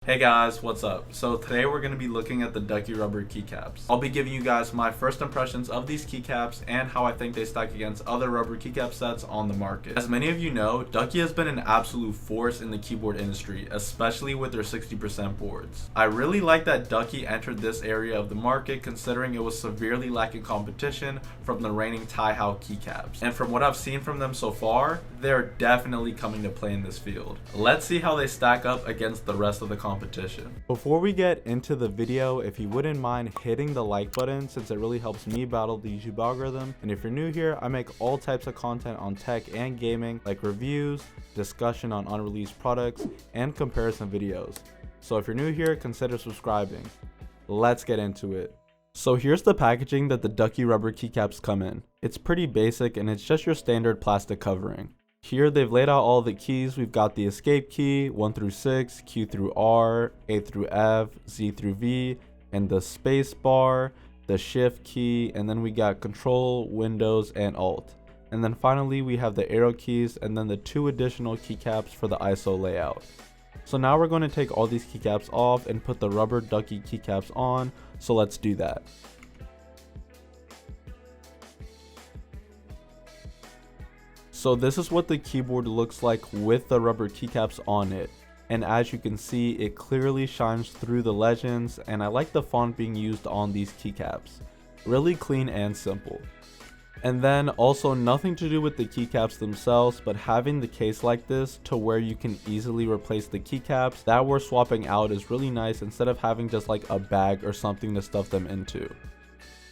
Hey guys, what's up? So today we're going to be looking at the Ducky Rubber Keycaps. I'll be giving you guys my first impressions of these keycaps and how I think they stack against other rubber keycap sets on the market. As many of you know, Ducky has been an absolute force in the keyboard industry, especially with their 60% boards. I really like that Ducky entered this area of the market considering it was severely lacking competition from the reigning Tai Hao keycaps. And from what I've seen from them so far, they're definitely coming to play in this field. Let's see how they stack up against the rest of the competition. Before we get into the video, if you wouldn't mind hitting the like button since it really helps me battle the YouTube algorithm. And if you're new here, I make all types of content on tech and gaming like reviews, discussion on unreleased products, and comparison videos. So if you're new here, consider subscribing. Let's get into it. So here's the packaging that the Ducky Rubber Keycaps come in. It's pretty basic and it's just your standard plastic covering. Here they've laid out all the keys. We've got the escape key, 1 through 6, Q through R, A through F, Z through V, and the space bar, the shift key, and then we got control, Windows, and Alt. And then finally we have the arrow keys and then the 2 additional keycaps for the ISO layout. So now we're going to take all these keycaps off and put the rubber Ducky keycaps on, so let's do that. So this is what the keyboard looks like with the rubber keycaps on it, and as you can see, it clearly shines through the legends, and I like the font being used on these keycaps. Really clean and simple. And then also nothing to do with the keycaps themselves, but having the case like this to where you can easily replace the keycaps that we're swapping out is really nice instead of having just like a bag or something to stuff them into.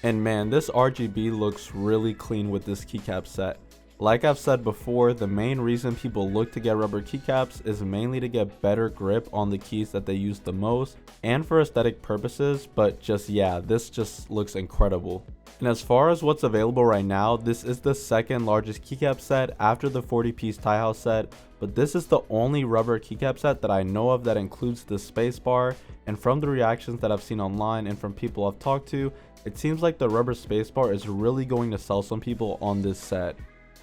And man, this RGB looks really clean with this keycap set. Like I've said before, the main reason people look to get rubber keycaps is mainly to get better grip on the keys that they use the most and for aesthetic purposes, but yeah, this just looks incredible. And as far as what's available right now, this is the second largest keycap set after the 40-piece Tai Hao set, but this is the only rubber keycap set that I know of that includes the spacebar, and from the reactions that I've seen online and from people I've talked to, it seems like the rubber spacebar is really going to sell some people on this set.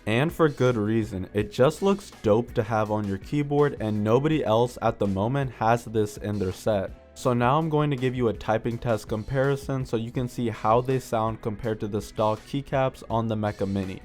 And for good reason. It just looks dope to have on your keyboard and nobody else at the moment has this in their set. So now I'm going to give you a typing test comparison so you can see how they sound compared to the stock keycaps on the Mecha Mini.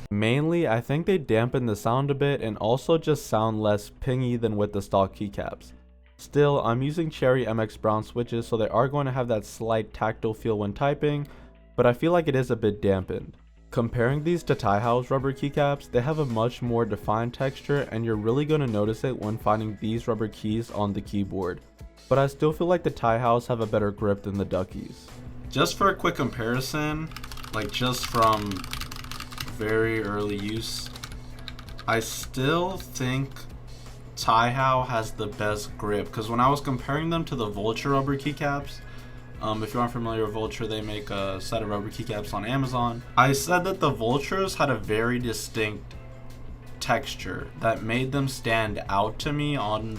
Mainly, I think they dampen the sound a bit and also just sound less pingy than with the stock keycaps. Still, I'm using Cherry MX Brown switches, so they are going to have that slight tactile feel when typing, but I feel like it is a bit dampened. Comparing these to Tai Hao's rubber keycaps, they have a much more defined texture and you're really going to notice it when finding these rubber keys on the keyboard. But I still feel like the Tai Hao's have a better grip than the Duckies. Just for a quick comparison, like just from very early use, I still think Tai Hao has the best grip because when I was comparing them to the Vulture rubber keycaps, if you aren't familiar with Vulture, they make a set of rubber keycaps on Amazon. I said that the Vultures had a very distinct texture that made them stand out to me on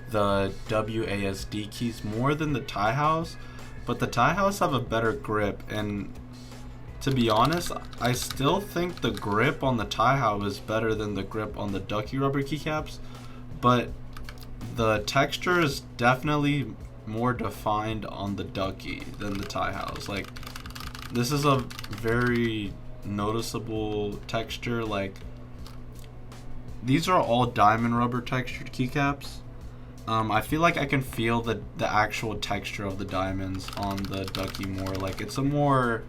the WASD keys more than the Tai Hao's, but the Tai Hao's have a better grip, and to be honest, I still think the grip on the Tai Hao is better than the grip on the Ducky Rubber Keycaps, but the texture is definitely more defined on the Ducky than the Tai Hao's. Like, this is a very noticeable texture. Like, these are all diamond rubber textured keycaps. I feel like I can feel the actual texture of the diamonds on the Ducky more. Like, it's a more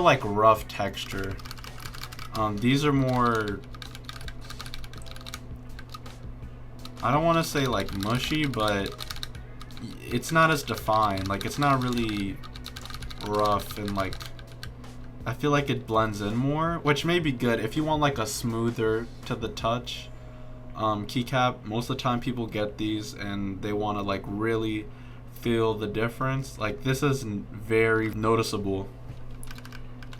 like rough texture. These are more, I don't want to say like mushy, but it's not as defined. Like, it's not really rough, and like I feel like it blends in more, which may be good if you want like a smoother to the touch keycap. Most of the time people get these and they want to like really feel the difference. Like, this is very noticeable.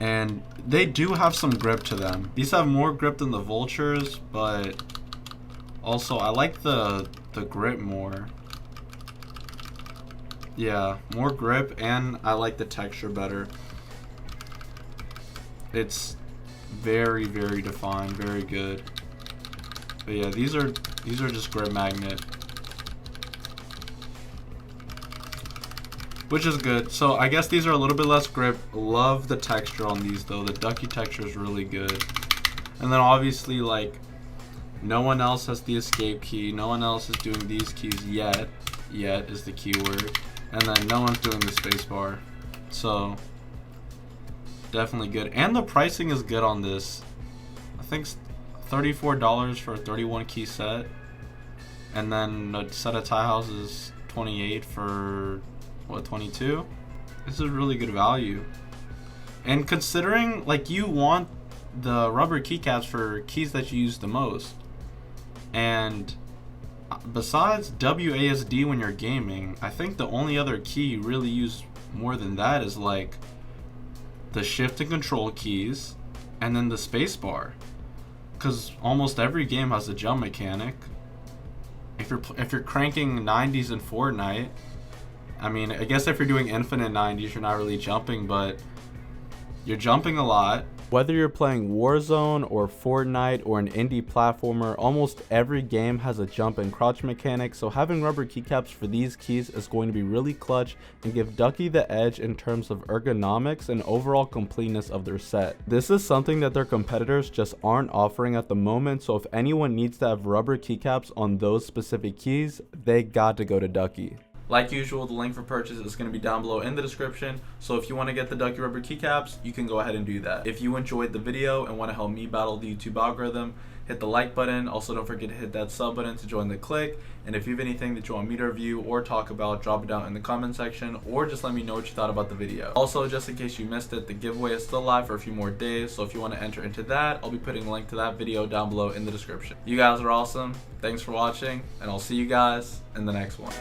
And they do have some grip to them. These have more grip than the Vultures, but Also, I like the grip more. Yeah, more grip, and I like the texture better. It's very, very defined, very good. But yeah, these are just grip magnet, which is good. So I guess these are a little bit less grip. Love the texture on these though. The Ducky texture is really good. And then obviously, like, no one else has the escape key. No one else is doing these keys yet. Yet is the keyword. And then no one's doing the spacebar. So definitely good. And the pricing is good on this. I think $34 for a 31 key set. And then a set of Tai Haos is $28 for what, 22? This is really good value. And considering, like, you want the rubber keycaps for keys that you use the most. And besides WASD when you're gaming, I think the only other key you really use more than that is like the shift and control keys and then the spacebar. Because almost every game has a jump mechanic. If you're cranking 90s in Fortnite, I mean, I guess if you're doing infinite 90s, you're not really jumping, but you're jumping a lot. Whether you're playing Warzone or Fortnite or an indie platformer, almost every game has a jump and crouch mechanic, so having rubber keycaps for these keys is going to be really clutch and give Ducky the edge in terms of ergonomics and overall completeness of their set. This is something that their competitors just aren't offering at the moment, so if anyone needs to have rubber keycaps on those specific keys, they got to go to Ducky. Like usual, the link for purchase is going to be down below in the description, so if you want to get the Ducky Rubber Keycaps, you can go ahead and do that. If you enjoyed the video and want to help me battle the YouTube algorithm, hit the like button. Also, don't forget to hit that sub button to join the clique, and if you have anything that you want me to review or talk about, drop it down in the comment section, or just let me know what you thought about the video. Also, just in case you missed it, the giveaway is still live for a few more days, so if you want to enter into that, I'll be putting a link to that video down below in the description. You guys are awesome. Thanks for watching, and I'll see you guys in the next one.